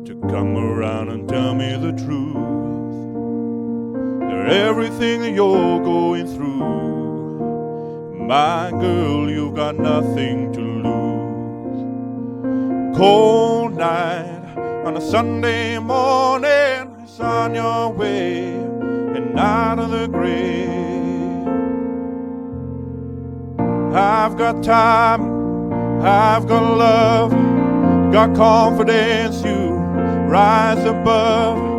to come around and tell me the truth. That everything that you're going through, my girl, you've got nothing to lose. Cold night on a Sunday morning, it's on your way and out of the grave. I've got time, I've got love, got confidence, you rise above.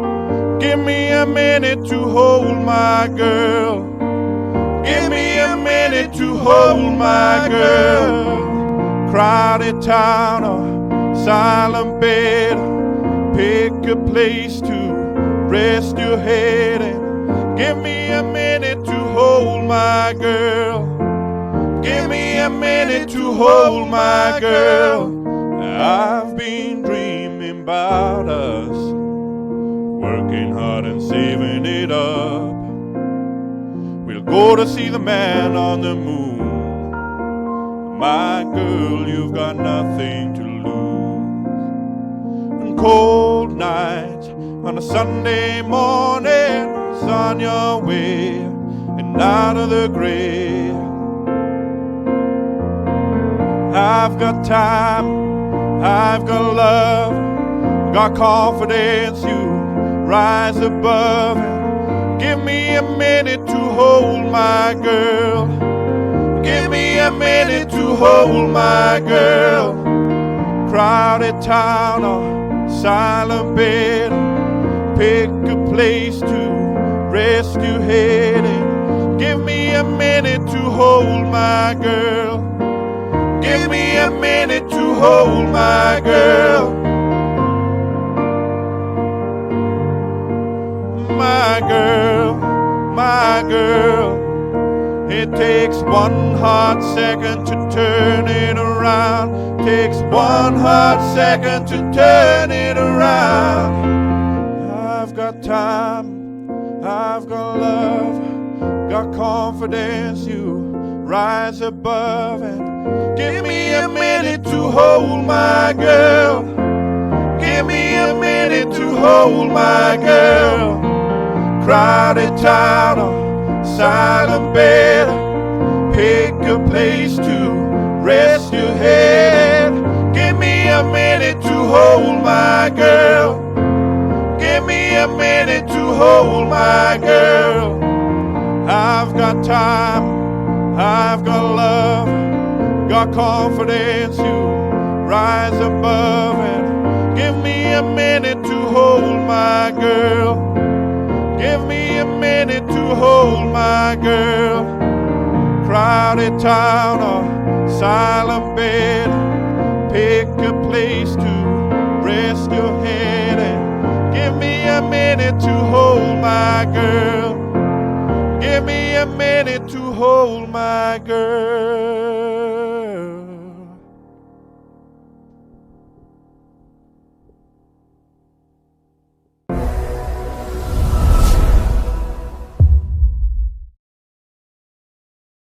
Give me a minute to hold my girl. Give me a minute to hold my girl. Crowded town or silent bed, pick a place to rest your head and give me a minute to hold my girl. Give me a minute to hold my girl. I've been dreaming about us, working hard and saving it up. We'll go to see the man on the moon. My girl, you've got nothing to lose. And cold nights on a Sunday morning, it's on your way and out of the grave. I've got time, I've got love, got confidence, you rise above. Give me a minute to hold my girl. Give me a minute to hold my girl. Crowded town or silent bed, pick a place to rest your head and give me a minute to hold my girl. Give me a minute to hold my girl. My girl, my girl. It takes one hot second to turn it around. Takes one hot second to turn it around. I've got time, I've got love, got confidence, you rise above and give me a minute to hold my girl. Give me a minute to hold my girl. Crowded town or silent bed, pick a place to rest your head. Give me a minute to hold my girl. Give me a minute to hold my girl. I've got time, I've got love, got confidence, you rise above and give me a minute to hold my girl. Give me a minute to hold my girl. Crowded town or silent bed, pick a place to rest your head and give me a minute to hold my girl. Give me a minute to hold my girl.